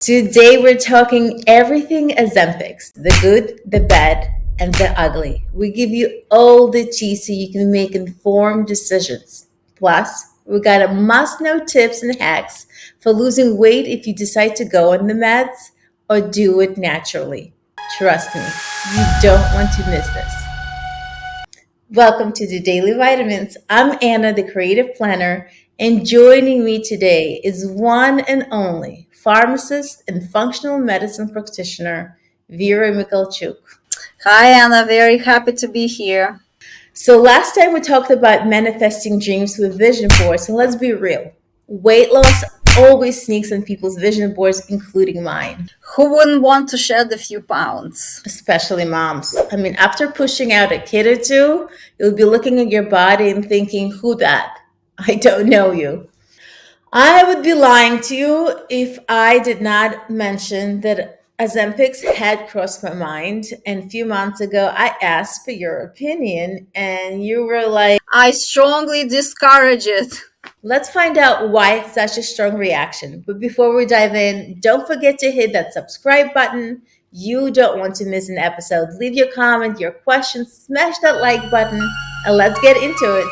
Today we're talking everything Ozempics, the good, the bad, and the ugly. We give you all the tea so you can make informed decisions. Plus, we got a must-know tips and hacks for losing weight if you decide to go on the meds or do it naturally. Trust me, you don't want to miss this. Welcome to the Daily Vitamins. I'm Anna, the creative planner, and joining me today is one and only pharmacist and functional medicine practitioner, Vera Mikhalchuk. Hi, Anna. Very happy to be here. So, last time we talked about manifesting dreams with vision boards, so let's be real. Weight loss always sneaks on people's vision boards, including mine. Who wouldn't want to shed a few pounds? Especially moms. I mean, after pushing out a kid or two, you'll be looking at your body and thinking, who that? I don't know you. I would be lying to you if I did not mention that Ozempic had crossed my mind. And a few months ago, I asked for your opinion, and you were like, I strongly discourage it. let's find out why it's such a strong reaction. But before we dive in, don't forget to hit that subscribe button. You don't want to miss an episode. Leave your comment, your questions, smash that like button, and let's get into it.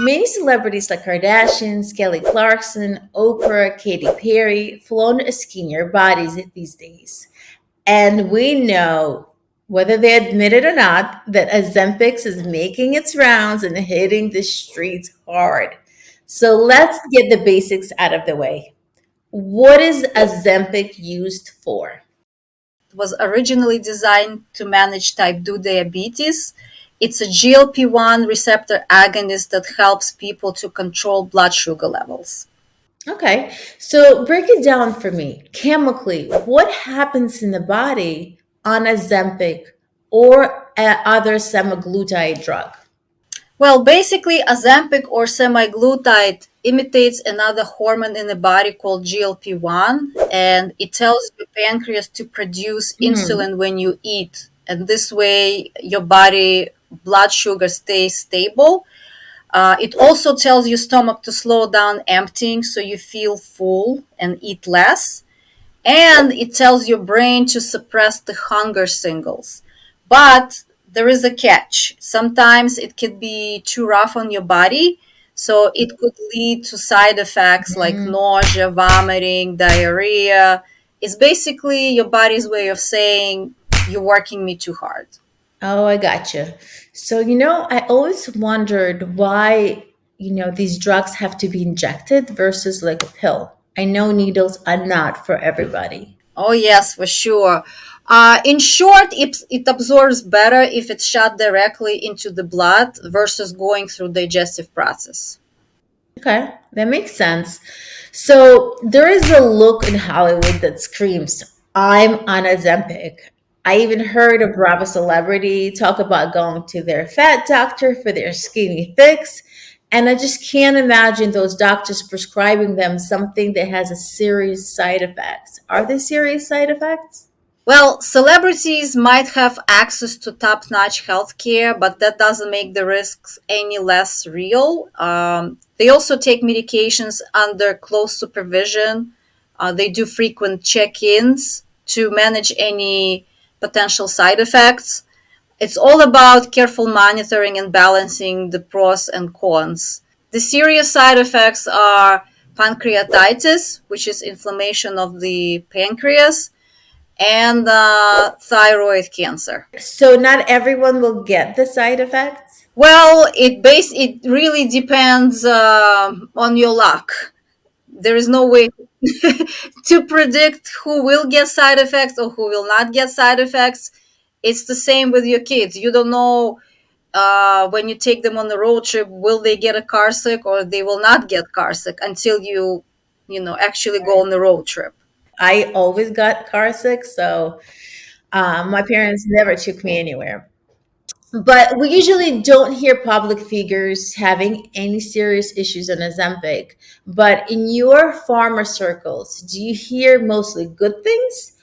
Many celebrities like Kardashians, Kelly Clarkson, Oprah, Katy Perry flaunt a skinnier bodies these days. And we know, whether they admit it or not, that Ozempic is making its rounds and hitting the streets hard. So let's get the basics out of the way. What is Ozempic used for? It was originally designed to manage type 2 diabetes. It's a GLP-1 receptor agonist that helps people to control blood sugar levels. Okay, so break it down for me. Chemically, what happens in the body on Ozempic or other semaglutide drug? Well, basically, Ozempic or semaglutide imitates another hormone in the body called GLP-1, and it tells your pancreas to produce Hmm. insulin when you eat. And this way, your body blood sugar stays stable. It also tells your stomach to slow down emptying so you feel full and eat less. And it tells your brain to suppress the hunger signals. But there is a catch. Sometimes it can be too rough on your body, so it could lead to side effects like Mm. nausea, vomiting, diarrhea. It's basically your body's way of saying, you're working me too hard. Oh, I gotcha. So, I always wondered why, these drugs have to be injected versus like a pill. I know needles are not for everybody. Oh, yes, for sure. In short, it absorbs better if it's shot directly into the blood versus going through digestive process. Okay, that makes sense. So there is a look in Hollywood that screams, I'm on Ozempic. I even heard a Bravo celebrity talk about going to their fat doctor for their skinny fix. And I just can't imagine those doctors prescribing them something that has a serious side effects. Are there serious side effects? Well, celebrities might have access to top notch healthcare, but that doesn't make the risks any less real. They also take medications under close supervision. They do frequent check ins to manage any potential side effects. It's all about careful monitoring and balancing the pros and cons. The serious side effects are pancreatitis, which is inflammation of the pancreas, and thyroid cancer. So not everyone will get the side effects? Well, it really depends on your luck. There is no way to predict who will get side effects or who will not get side effects. It's the same with your kids. You don't know when you take them on a road trip, will they get a car sick or they will not get car sick until you actually go on the road trip. I always got car sick, so my parents never took me anywhere. But we usually don't hear public figures having any serious issues on Ozempic. But in your pharma circles, do you hear mostly good things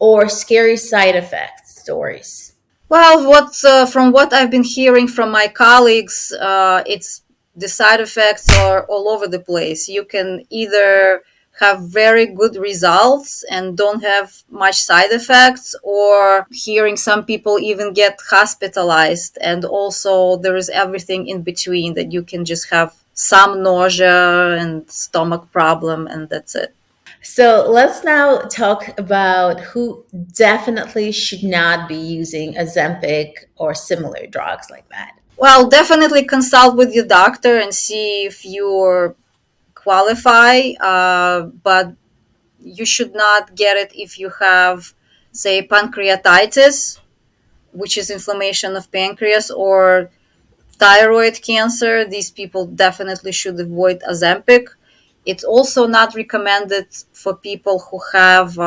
or scary side effects stories? Well, from what I've been hearing from my colleagues, it's the side effects are all over the place. You can either have very good results and don't have much side effects, or hearing some people even get hospitalized. And also, there is everything in between, that you can just have some nausea and stomach problem, and that's it. So let's now talk about who definitely should not be using Ozempic or similar drugs like that. Well, definitely consult with your doctor and see if you qualify, but you should not get it if you have, say, pancreatitis, which is inflammation of pancreas, or thyroid cancer. These people definitely should avoid Ozempic. It's also not recommended for people who have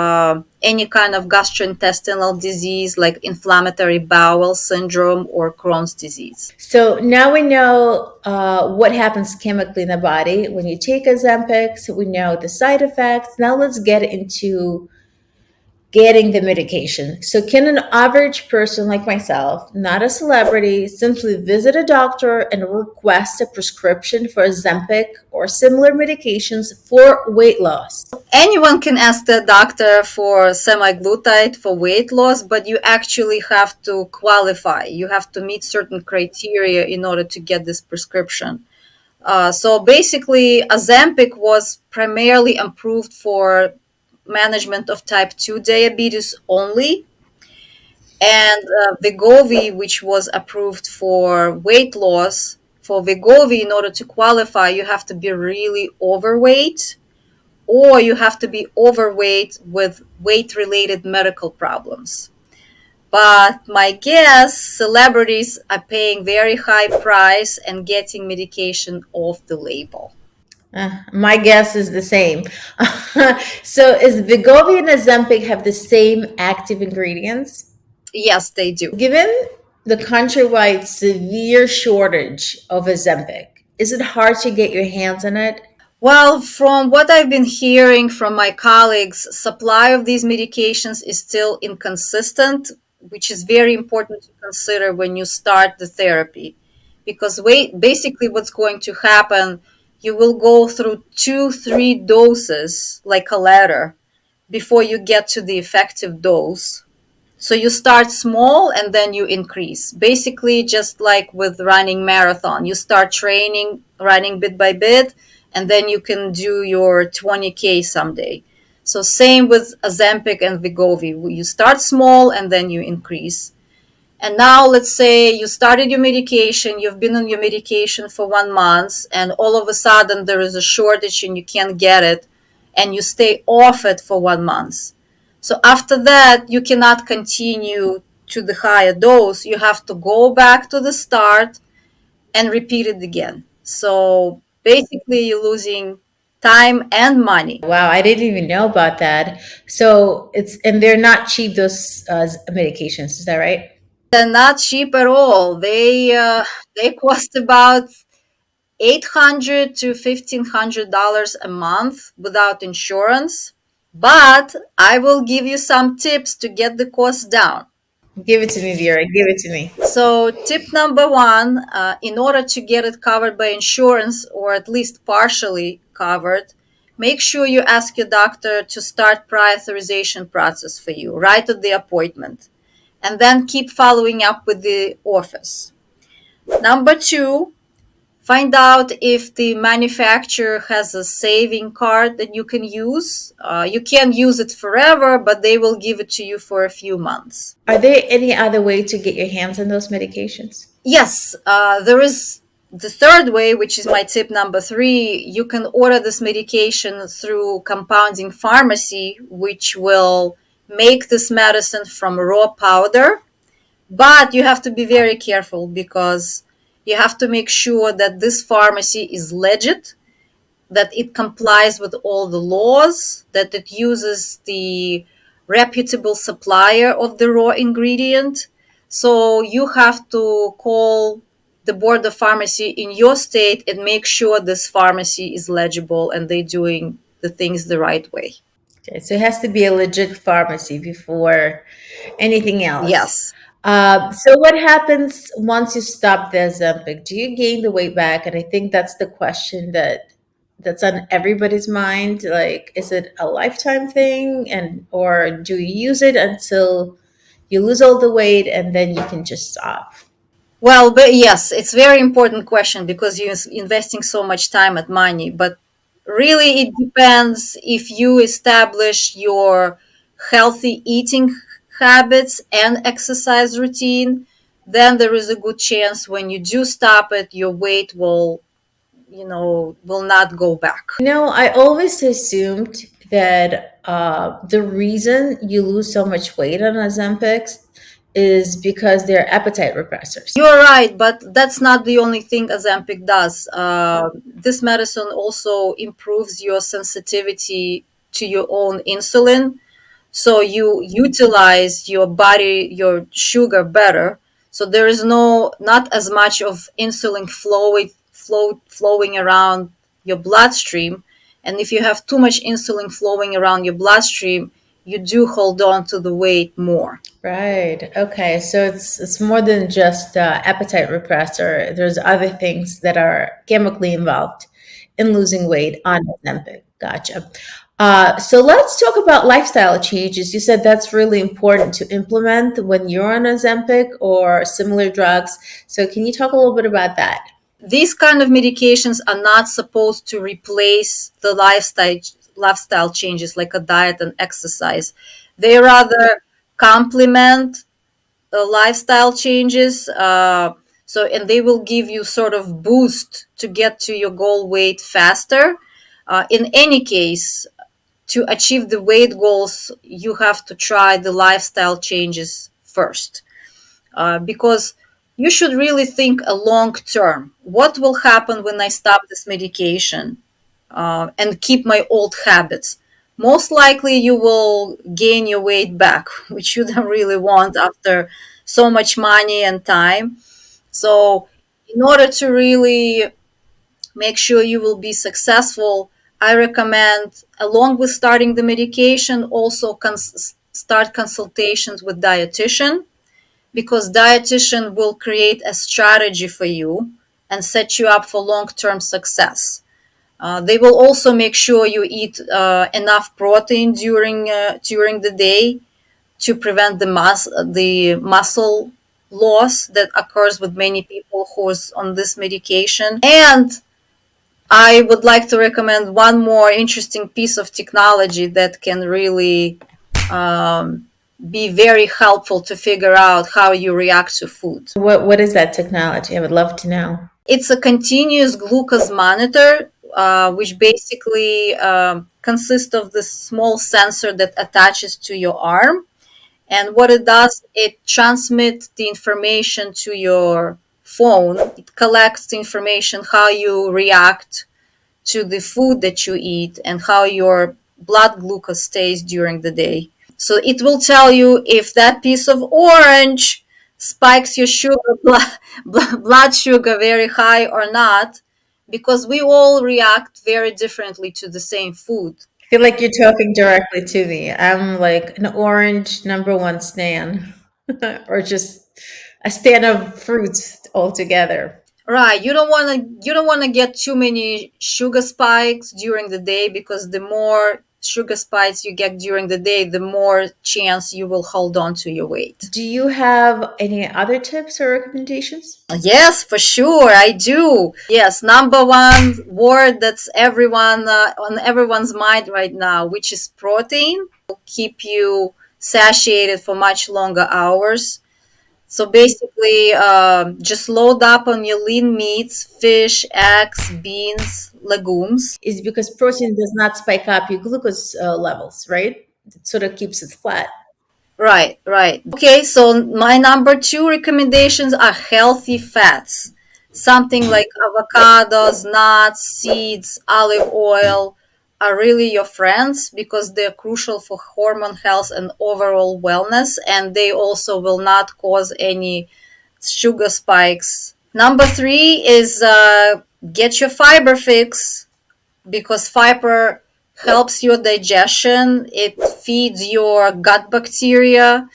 any kind of gastrointestinal disease like inflammatory bowel syndrome or Crohn's disease. So now we know what happens chemically in the body when you take Ozempic. So we know the side effects. Now let's get into getting the medication. So, can an average person like myself, not a celebrity, simply visit a doctor and request a prescription for Ozempic or similar medications for weight loss? Anyone can ask the doctor for semaglutide for weight loss, but you actually have to qualify. You have to meet certain criteria in order to get this prescription. So basically, Ozempic was primarily approved for management of type 2 diabetes only, and Wegovy, which was approved for weight loss. For Wegovy, in order to qualify, you have to be really overweight, or you have to be overweight with weight related medical problems. But my guess, celebrities are paying very high price and getting medication off the label. My guess is the same. So, is Wegovy and Ozempic have the same active ingredients? Yes, they do. Given the countrywide severe shortage of Ozempic, is it hard to get your hands on it? Well, from what I've been hearing from my colleagues, supply of these medications is still inconsistent, which is very important to consider when you start the therapy. Because basically what's going to happen, you will go through 2, 3 doses like a ladder before you get to the effective dose. So you start small and then you increase. Basically, just like with running marathon, you start training, running bit by bit, and then you can do your 20K someday. So same with Ozempic and Wegovy. You start small and then you increase. And now let's say you started your medication, you've been on your medication for 1 month, and all of a sudden there is a shortage and you can't get it, and you stay off it for 1 month. So after that, you cannot continue to the higher dose. You have to go back to the start and repeat it again. So basically, you're losing time and money. Wow, I didn't even know about that. So it's and they're not cheap, those medications. Is that right? They're not cheap at all. They cost about $800 to $1,500 a month without insurance. But I will give you some tips to get the cost down. Give it to me, Vera. Give it to me. So, tip number one, in order to get it covered by insurance or at least partially covered, make sure you ask your doctor to start prior authorization process for you right at the appointment, and then keep following up with the office. Number two, find out if the manufacturer has a saving card that you can use. You can't use it forever, but they will give it to you for a few months. Are there any other way to get your hands on those medications? Yes, there is the third way, which is my tip number three. You can order this medication through compounding pharmacy, which will make this medicine from raw powder. But you have to be very careful because you have to make sure that this pharmacy is legit, that it complies with all the laws, that it uses the reputable supplier of the raw ingredient. So you have to call the board of pharmacy in your state and make sure this pharmacy is legible and they're doing the things the right way. Okay, so it has to be a legit pharmacy before anything else. Yes. So what happens once you stop the Ozempic? Do you gain the weight back? And I think that's the question that that's on everybody's mind? Like, is it a lifetime thing, and or do you use it until you lose all the weight and then you can just stop? Well, but yes, it's very important question because you're investing so much time and money. But really, it depends if you establish your healthy eating habits and exercise routine. Then there is a good chance when you do stop it, your weight will, will not go back. I always assumed that the reason you lose so much weight on Ozempic is because they're appetite repressors. You're right, but that's not the only thing Ozempic does. This medicine also improves your sensitivity to your own insulin, so you utilize your body, your sugar better. So there is not as much of insulin flowing around your bloodstream, and if you have too much insulin flowing around your bloodstream, you do hold on to the weight more. Right. Okay. So it's more than just appetite repressor. There's other things that are chemically involved in losing weight on Ozempic. Gotcha. So let's talk about lifestyle changes. You said that's really important to implement when you're on Ozempic or similar drugs. So can you talk a little bit about that? These kind of medications are not supposed to replace the lifestyle changes like a diet and exercise. They rather complement lifestyle changes. And they will give you sort of boost to get to your goal weight faster. In any case, to achieve the weight goals, you have to try the lifestyle changes first, because you should really think a long term. What will happen when I stop this medication and keep my old habits? Most likely, you will gain your weight back, which you don't really want after so much money and time. So, in order to really make sure you will be successful, I recommend, along with starting the medication, also start consultations with dietitian, because dietitian will create a strategy for you and set you up for long-term success. They will also make sure you eat enough protein during the day to prevent the muscle loss that occurs with many people who's on this medication. And I would like to recommend one more interesting piece of technology that can really um, be very helpful to figure out how you react to food. What is that technology? I would love to know. It's a continuous glucose monitor, which basically consists of this small sensor that attaches to your arm. And what it does, it transmits the information to your phone. It collects the information how you react to the food that you eat and how your blood glucose stays during the day. So it will tell you if that piece of orange spikes your blood sugar very high or not, because we all react very differently to the same food. I feel like you're talking directly to me. I'm like an orange number one stan, or just a stan of fruits altogether. Right, you don't want to get too many sugar spikes during the day, because the more sugar spikes you get during the day, the more chance you will hold on to your weight. Do you have any other tips or recommendations? Yes, for sure, I do. Yes, number one word that's everyone on everyone's mind right now, which is protein. Will keep you satiated for much longer hours. So basically, just load up on your lean meats, fish, eggs, beans, legumes. Is because protein does not spike up your glucose levels, right? It sort of keeps it flat. Right, right. Okay, so my number two recommendations are healthy fats. Something like avocados, nuts, seeds, olive oil are really your friends, because they're crucial for hormone health and overall wellness, and they also will not cause any sugar spikes. Number three is get your fiber fix, because fiber helps your digestion, it feeds your gut bacteria,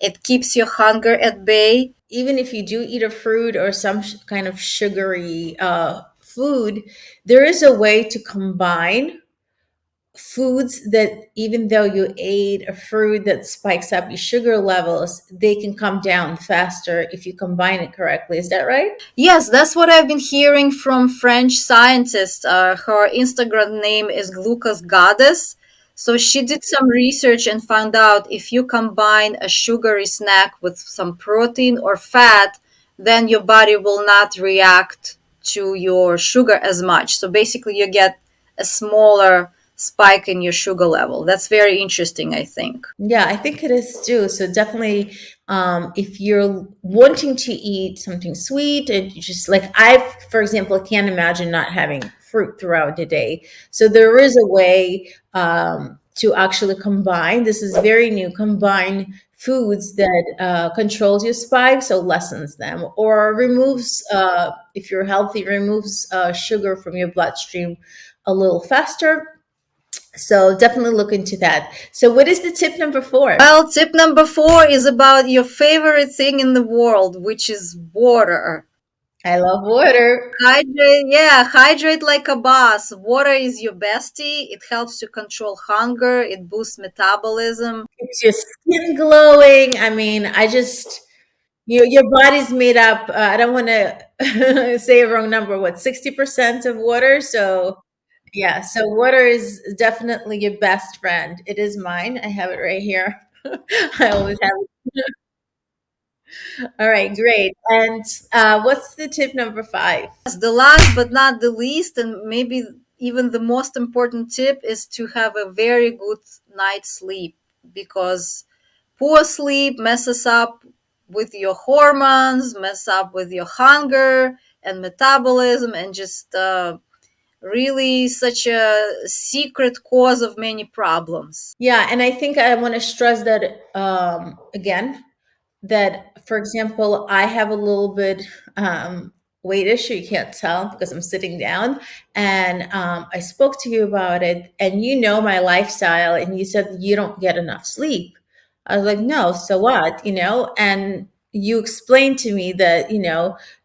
it keeps your hunger at bay. Even if you do eat a fruit or some kind of sugary food, there is a way to combine foods that even though you ate a fruit that spikes up your sugar levels, they can come down faster if you combine it correctly. Is that right? Yes, that's what I've been hearing from French scientists. Her Instagram name is Glucose Goddess. So she did some research and found out if you combine a sugary snack with some protein or fat, then your body will not react to your sugar as much. So basically, you get a smaller spike in your sugar level. That's very interesting, I think. Yeah, I think it is too. So definitely, if you're wanting to eat something sweet, and you just like for example, can't imagine not having fruit throughout the day. So there is a way to actually combine. This is very new. Combine foods that controls your spike, so lessens them, or removes, if you're healthy, removes sugar from your bloodstream a little faster. So definitely look into that. So what is the tip number four? Well, tip number four is about your favorite thing in the world, which is water. I love water. Hydrate, yeah, hydrate like a boss. Water is your bestie. It helps to control hunger, it boosts metabolism. Keeps your skin glowing. I mean, I just your body's made up. I don't want to say a wrong number. What, 60% of water? So yeah, so water is definitely your best friend. It is mine. I have it right here. I always have it. All right, great. And what's the tip number five? The last but not the least, and maybe even the most important tip, is to have a very good night's sleep, because poor sleep messes up with your hormones, mess up with your hunger and metabolism, and just really such a secret cause of many problems. Yeah, and I think I want to stress that again, that for example, I have a little bit weight issue. You can't tell because I'm sitting down, and I spoke to you about it, and you know my lifestyle, and you said you don't get enough sleep. I was like, no, so what, and you explained to me that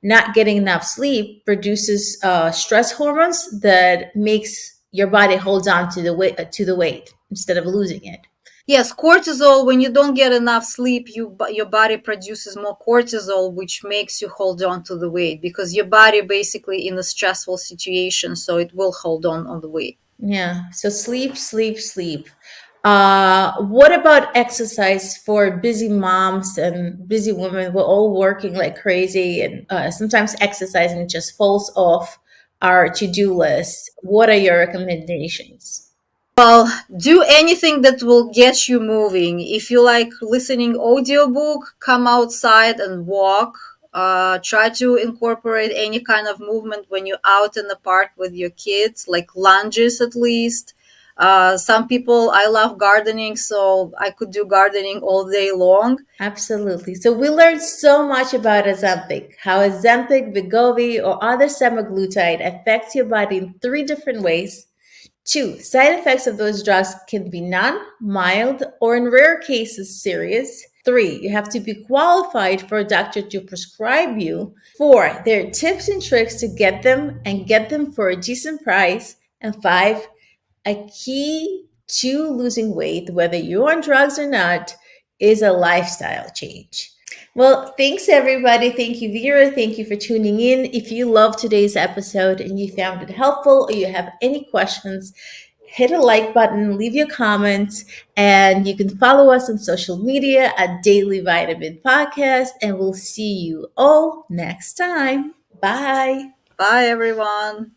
not getting enough sleep produces stress hormones that makes your body holds on to the weight instead of losing it. Yes, cortisol, when you don't get enough sleep, your body produces more cortisol, which makes you hold on to the weight, because your body basically in a stressful situation, so it will hold on the weight. Yeah. So sleep, sleep, sleep. What about exercise for busy moms and busy women? We're all working like crazy, and sometimes exercising just falls off our to-do list. What are your recommendations? Well, do anything that will get you moving. If you like listening audiobook, come outside and walk. Try to incorporate any kind of movement when you're out in the park with your kids, like lunges at least. Some people, I love gardening, so I could do gardening all day long. Absolutely. So we learned so much about Ozempic, how Ozempic, Wegovy, or other semaglutide affects your body in three different ways. Two, side effects of those drugs can be none, mild, or in rare cases, serious. Three, you have to be qualified for a doctor to prescribe you. Four, there are tips and tricks to get them and get them for a decent price. And five, a key to losing weight, whether you're on drugs or not, is a lifestyle change. Well, thanks everybody. Thank you, Vera. Thank you for tuning in. If you loved today's episode and you found it helpful or you have any questions, hit a like button, leave your comments, and you can follow us on social media at Daily Vitamin Podcast. And we'll see you all next time. Bye. Bye, everyone.